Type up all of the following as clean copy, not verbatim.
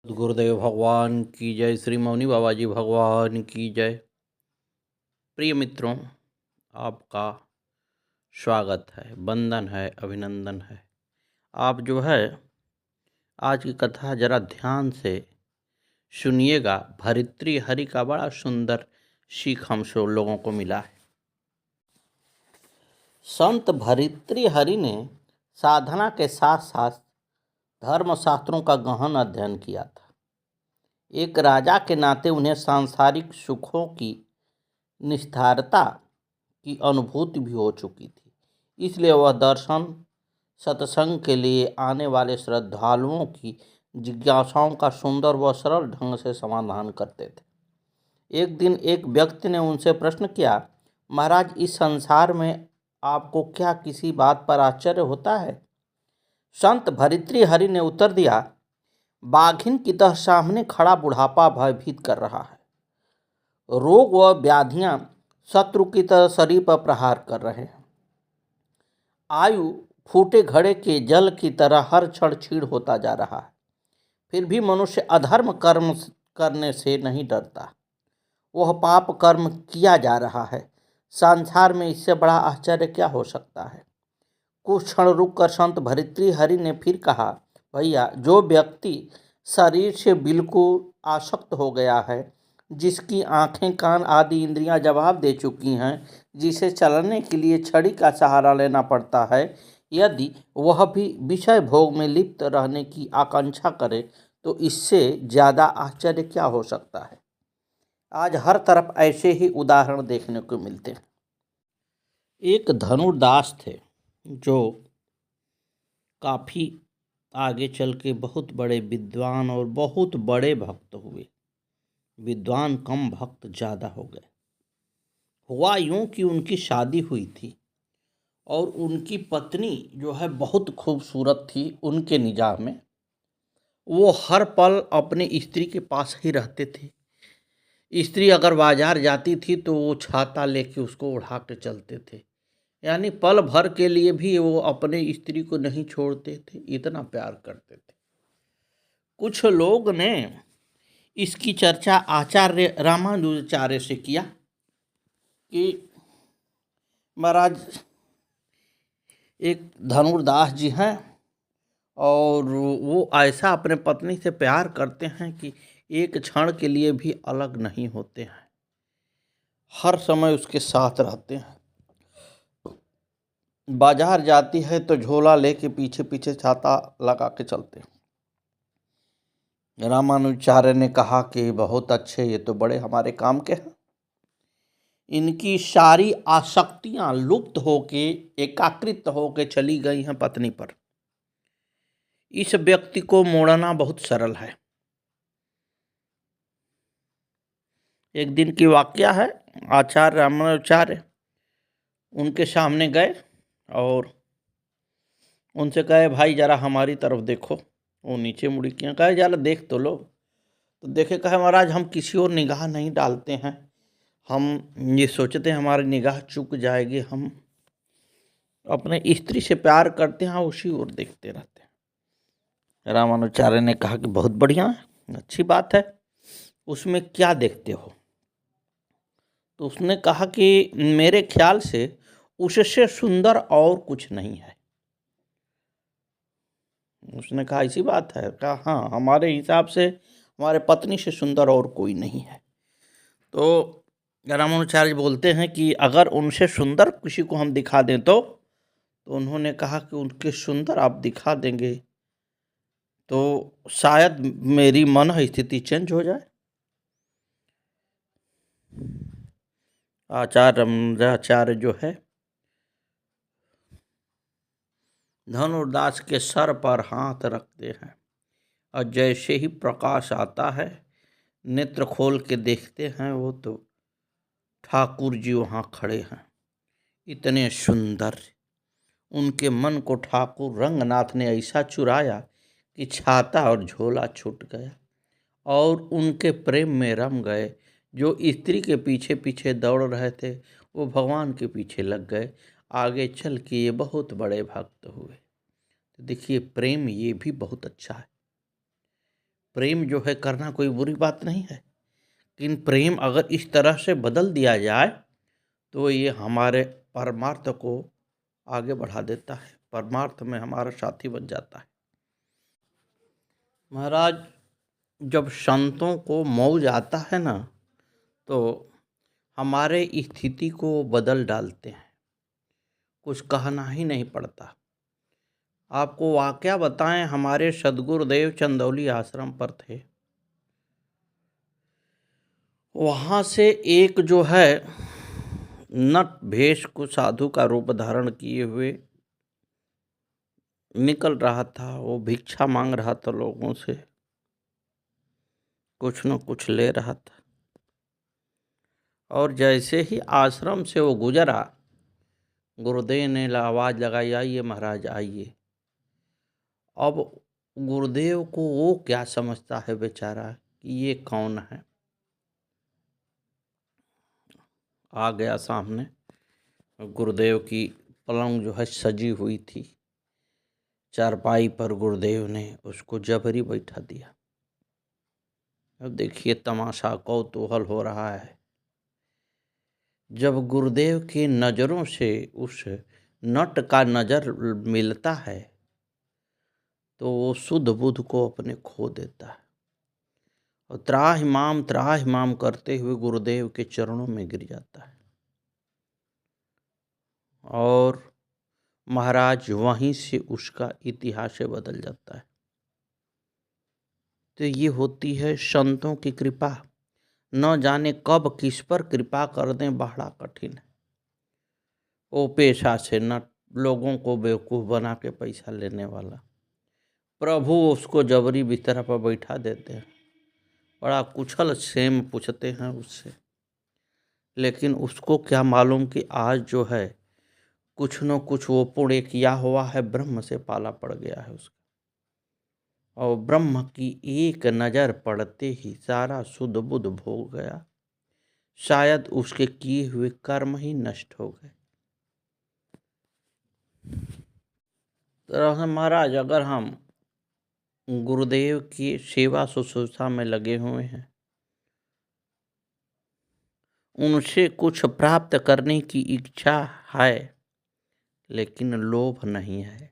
गुरुदेव भगवान की जय। श्री मौनी बाबा जी भगवान की जय। प्रिय मित्रों, आपका स्वागत है, वंदन है, अभिनंदन है। आप जो है आज की कथा जरा ध्यान से सुनिएगा। भर्तृहरि का बड़ा सुंदर सीख हम सब लोगों को मिला है। संत भर्तृहरि ने साधना के साथ साथ धर्मशास्त्रों का गहन अध्ययन किया था। एक राजा के नाते उन्हें सांसारिक सुखों की निस्तारता की अनुभूति भी हो चुकी थी, इसलिए वह दर्शन सत्संग के लिए आने वाले श्रद्धालुओं की जिज्ञासाओं का सुंदर व सरल ढंग से समाधान करते थे। एक दिन एक व्यक्ति ने उनसे प्रश्न किया, महाराज, इस संसार में आपको क्या किसी बात पर आश्चर्य होता है? संत भर्तृहरि ने उत्तर दिया, बाघिन की तरह सामने खड़ा बुढ़ापा भयभीत कर रहा है। रोग व व्याधियां शत्रु की तरह शरीर पर प्रहार कर रहे हैं। आयु फूटे घड़े के जल की तरह हर क्षण क्षीण होता जा रहा है। फिर भी मनुष्य अधर्म कर्म करने से नहीं डरता। वह पाप कर्म किया जा रहा है। संसार में इससे बड़ा आश्चर्य क्या हो सकता है? कुछ क्षण रुककर संत भर्तृहरि ने फिर कहा, भैया, जो व्यक्ति शरीर से बिल्कुल आसक्त हो गया है, जिसकी आँखें कान आदि इंद्रियां जवाब दे चुकी हैं, जिसे चलने के लिए छड़ी का सहारा लेना पड़ता है, यदि वह भी विषय भोग में लिप्त रहने की आकांक्षा करे तो इससे ज़्यादा आश्चर्य क्या हो सकता है? आज हर तरफ ऐसे ही उदाहरण देखने को मिलते हैं। एक धनुर्दास थे जो काफ़ी आगे चल के बहुत बड़े विद्वान और बहुत बड़े भक्त हुए। विद्वान कम, भक्त ज़्यादा हो गए। हुआ यूं कि उनकी शादी हुई थी और उनकी पत्नी जो है बहुत खूबसूरत थी उनके निगाह में। वो हर पल अपने स्त्री के पास ही रहते थे। स्त्री अगर बाजार जाती थी तो वो छाता लेके उसको उड़ा के चलते थे, यानी पल भर के लिए भी वो अपने स्त्री को नहीं छोड़ते थे, इतना प्यार करते थे। कुछ लोग ने इसकी चर्चा आचार्य रामानुजाचार्य से किया कि महाराज, एक धनुर्दास जी हैं और वो ऐसा अपने पत्नी से प्यार करते हैं कि एक क्षण के लिए भी अलग नहीं होते हैं, हर समय उसके साथ रहते हैं। बाजार जाती है तो झोला लेके पीछे पीछे छाता लगा के चलते हैं। रामानुजाचार्य ने कहा कि बहुत अच्छे, ये तो बड़े हमारे काम के हैं। इनकी सारी आसक्तियां लुप्त होके एकाकृत होके चली गई हैं पत्नी पर। इस व्यक्ति को मोड़ना बहुत सरल है। एक दिन की वाकया है। आचार्य रामानुजाचार्य उनके सामने गए और उनसे कहे, भाई जरा हमारी तरफ देखो। वो नीचे मुड़ी किया, कहे जरा देख तो लो। तो देखे, कहे महाराज, हम किसी और निगाह नहीं डालते हैं, हम ये सोचते हैं हमारी निगाह चूक जाएगी, हम अपने स्त्री से प्यार करते हैं, उसी ओर देखते रहते हैं। रामानुजाचार्य ने कहा कि बहुत बढ़िया है, अच्छी बात है, उसमें क्या देखते हो? तो उसने कहा कि मेरे ख्याल से उससे सुंदर और कुछ नहीं है। उसने कहा ऐसी बात है? कहा हाँ, हमारे हिसाब से हमारे पत्नी से सुंदर और कोई नहीं है। तो रामानुजाचार्य बोलते हैं कि अगर उनसे सुंदर किसी को हम दिखा दें तो उन्होंने कहा कि उनके सुंदर आप दिखा देंगे तो शायद मेरी मन स्थिति चेंज हो जाए। आचार्य रामानुजाचार्य जो है धनुर्दास के सर पर हाथ रखते हैं और जैसे ही प्रकाश आता है, नेत्र खोल के देखते हैं वो तो ठाकुर जी वहाँ खड़े हैं, इतने सुंदर। उनके मन को ठाकुर रंगनाथ ने ऐसा चुराया कि छाता और झोला छूट गया और उनके प्रेम में रम गए। जो स्त्री के पीछे पीछे दौड़ रहे थे वो भगवान के पीछे लग गए। आगे चल के ये बहुत बड़े भक्त हुए। तो देखिए, प्रेम ये भी बहुत अच्छा है। प्रेम जो है करना कोई बुरी बात नहीं है, लेकिन प्रेम अगर इस तरह से बदल दिया जाए तो ये हमारे परमार्थ को आगे बढ़ा देता है, परमार्थ में हमारा साथी बन जाता है। महाराज, जब संतों को मौज आता है ना, तो हमारे स्थिति को बदल डालते हैं, कुछ कहना ही नहीं पड़ता। आपको वाकया बताएं, हमारे सद्गुरुदेव चंदौली आश्रम पर थे। वहाँ से एक जो है नट भेष को साधु का रूप धारण किए हुए निकल रहा था। वो भिक्षा मांग रहा था, लोगों से कुछ न कुछ ले रहा था। और जैसे ही आश्रम से वो गुजरा, गुरुदेव ने आवाज़ लगाई, आइए महाराज आइए। अब गुरुदेव को वो क्या समझता है बेचारा कि ये कौन है। आ गया सामने, गुरुदेव की पलंग जो है सजी हुई थी, चारपाई पर गुरुदेव ने उसको जबरी बैठा दिया। अब देखिए तमाशा, कौतूहल हो रहा है। जब गुरुदेव की नज़रों से उस नट का नज़र मिलता है तो वो शुद्ध बुद्ध को अपने खो देता है और त्राहिमाम करते हुए गुरुदेव के चरणों में गिर जाता है। और महाराज वहीं से उसका इतिहास बदल जाता है। तो ये होती है संतों की कृपा। न जाने कब किस पर कृपा कर दें, बड़ा कठिन है। वो पेशा से न लोगों को बेवकूफ़ बना के पैसा लेने वाला, प्रभु उसको जबरी बिस्तर पर बैठा देते हैं, बड़ा कुछल सेम पूछते हैं उससे। लेकिन उसको क्या मालूम कि आज जो है कुछ न कुछ वो पुण्य किया हुआ है, ब्रह्म से पाला पड़ गया है उसका। और ब्रह्म की एक नज़र पड़ते ही सारा शुद्ध बुद्ध भोग गया। शायद उसके किए हुए कर्म ही नष्ट हो गए। तो महाराज, अगर हम गुरुदेव की सेवा शुश्रूषा में लगे हुए हैं, उनसे कुछ प्राप्त करने की इच्छा है लेकिन लोभ नहीं है,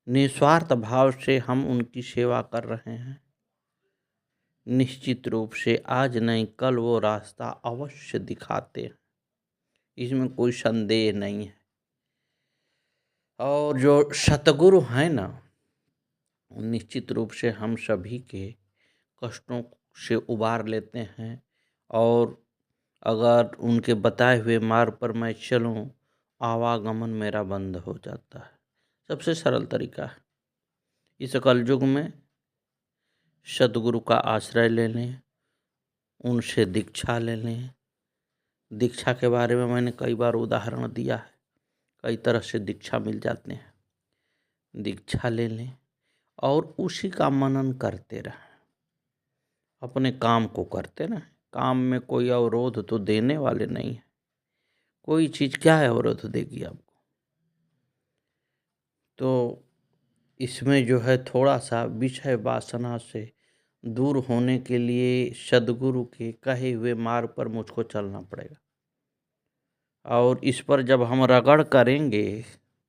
निस्वार्थ भाव से हम उनकी सेवा कर रहे हैं, निश्चित रूप से आज नहीं कल वो रास्ता अवश्य दिखाते हैं, इसमें कोई संदेह नहीं है। और जो सतगुरु हैं ना, निश्चित रूप से हम सभी के कष्टों से उबार लेते हैं। और अगर उनके बताए हुए मार्ग पर मैं चलूं, आवागमन मेरा बंद हो जाता है। सबसे सरल तरीका है, इस कलयुग में सद्गुरु का आश्रय ले लें, उनसे दीक्षा ले लें। दीक्षा के बारे में मैंने कई बार उदाहरण दिया है, कई तरह से दीक्षा मिल जाते हैं। दीक्षा ले लें और उसी का मनन करते रहें, अपने काम को करते रहें। काम में कोई अवरोध तो देने वाले नहीं है, कोई चीज़ क्या है अवरोध देगी आपको। तो इसमें जो है थोड़ा सा विषय वासना से दूर होने के लिए सद्गुरु के कहे हुए मार्ग पर मुझको चलना पड़ेगा। और इस पर जब हम रगड़ करेंगे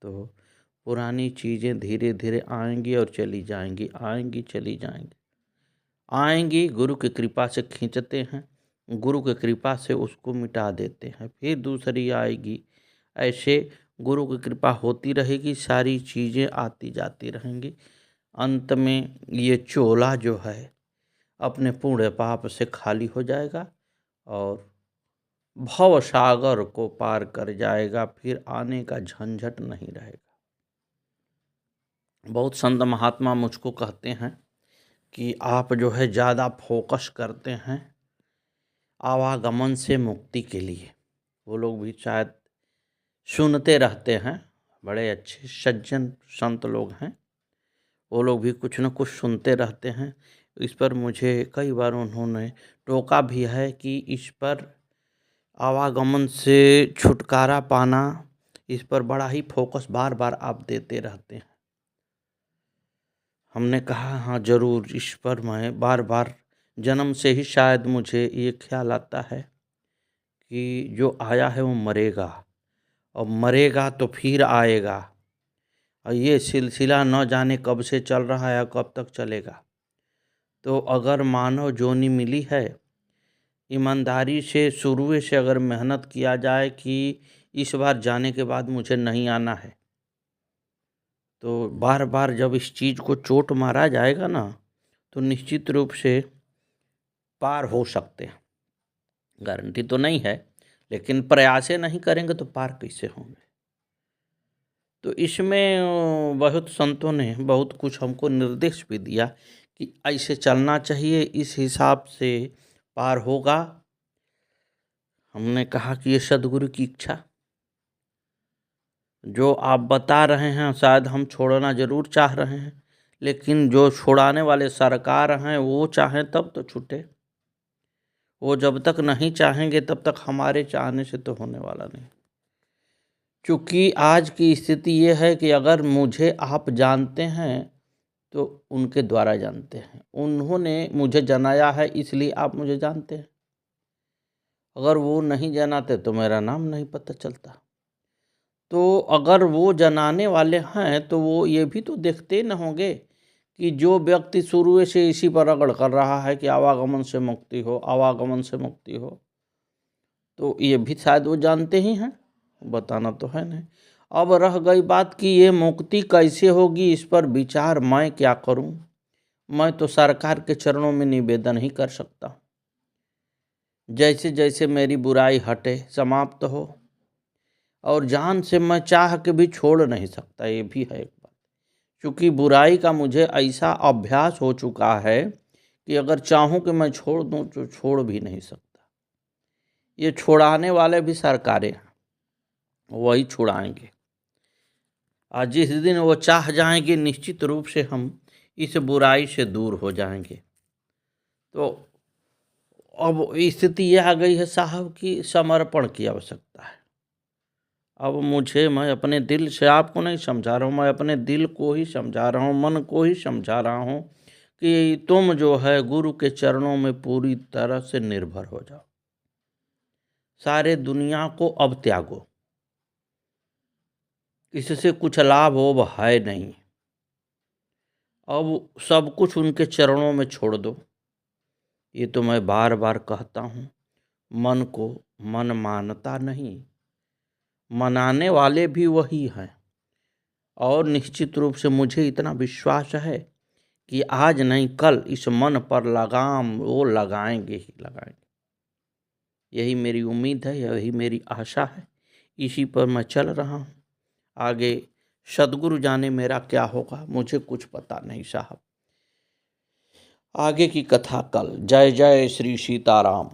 तो पुरानी चीज़ें धीरे धीरे आएंगी और चली जाएंगी, आएंगी चली जाएंगी। आएंगी, गुरु की कृपा से खींचते हैं, गुरु की कृपा से उसको मिटा देते हैं, फिर दूसरी आएगी। ऐसे गुरु की कृपा होती रहेगी, सारी चीज़ें आती जाती रहेंगी। अंत में ये चोला जो है अपने पूर्ण पाप से खाली हो जाएगा और भव सागर को पार कर जाएगा, फिर आने का झंझट नहीं रहेगा। बहुत संत महात्मा मुझको कहते हैं कि आप जो है ज़्यादा फोकस करते हैं आवागमन से मुक्ति के लिए। वो लोग भी शायद सुनते रहते हैं, बड़े अच्छे सज्जन संत लोग हैं, वो लोग भी कुछ न कुछ सुनते रहते हैं। इस पर मुझे कई बार उन्होंने टोका भी है कि इस पर आवागमन से छुटकारा पाना, इस पर बड़ा ही फोकस बार बार आप देते रहते हैं। हमने कहा हाँ ज़रूर, इस पर मैं बार बार जन्म से ही शायद मुझे ये ख्याल आता है कि जो आया है वो मरेगा, और मरेगा तो फिर आएगा, और ये सिलसिला न जाने कब से चल रहा है, कब तक चलेगा। तो अगर मानव जोनी मिली है, ईमानदारी से शुरू से अगर मेहनत किया जाए कि इस बार जाने के बाद मुझे नहीं आना है, तो बार बार जब इस चीज़ को चोट मारा जाएगा ना, तो निश्चित रूप से पार हो सकते हैं। गारंटी तो नहीं है, लेकिन प्रयासें नहीं करेंगे तो पार कैसे होंगे। तो इसमें बहुत संतों ने बहुत कुछ हमको निर्देश भी दिया कि ऐसे चलना चाहिए, इस हिसाब से पार होगा। हमने कहा कि ये सद्गुरु की इच्छा, जो आप बता रहे हैं शायद हम छोड़ना ज़रूर चाह रहे हैं, लेकिन जो छुड़ाने वाले सरकार हैं वो चाहें तब तो छूटे। वो जब तक नहीं चाहेंगे तब तक हमारे चाहने से तो होने वाला नहीं। क्योंकि आज की स्थिति ये है कि अगर मुझे आप जानते हैं तो उनके द्वारा जानते हैं, उन्होंने मुझे जनाया है इसलिए आप मुझे जानते हैं। अगर वो नहीं जनाते तो मेरा नाम नहीं पता चलता। तो अगर वो जनाने वाले हैं तो वो ये भी तो देखते न होंगे कि जो व्यक्ति शुरू से इसी पर रगड़ कर रहा है कि आवागमन से मुक्ति हो, आवागमन से मुक्ति हो, तो ये भी शायद वो जानते ही हैं, बताना तो है नहीं। अब रह गई बात कि ये मुक्ति कैसे होगी, इस पर विचार मैं क्या करूं। मैं तो सरकार के चरणों में निवेदन ही कर सकता हूँ, जैसे जैसे मेरी बुराई हटे, समाप्त हो। और जान से मैं चाह के भी छोड़ नहीं सकता, ये भी है एक बात। क्योंकि बुराई का मुझे ऐसा अभ्यास हो चुका है कि अगर चाहूँ कि मैं छोड़ दूँ तो छोड़ भी नहीं सकता। ये छुड़ाने वाले भी सरकारें हैं, वही छुड़ाएंगे। आज जिस दिन वो चाह जाएंगे निश्चित रूप से हम इस बुराई से दूर हो जाएंगे। तो अब स्थिति यह आ गई है साहब कि समर्पण की आवश्यकता है। अब मैं अपने दिल से आपको नहीं समझा रहा हूँ, मैं अपने दिल को ही समझा रहा हूँ, मन को ही समझा रहा हूँ कि तुम जो है गुरु के चरणों में पूरी तरह से निर्भर हो जाओ। सारे दुनिया को अब त्यागो, इससे कुछ लाभ वो है नहीं। अब सब कुछ उनके चरणों में छोड़ दो। ये तो मैं बार बार कहता हूँ, मन को मन मानता नहीं, मनाने वाले भी वही हैं। और निश्चित रूप से मुझे इतना विश्वास है कि आज नहीं कल इस मन पर लगाम वो लगाएंगे ही लगाएंगे। यही मेरी उम्मीद है, यही मेरी आशा है, इसी पर मैं चल रहा हूँ। आगे सद्गुरु जाने मेरा क्या होगा, मुझे कुछ पता नहीं साहब। आगे की कथा कल। जय जय श्री सीताराम।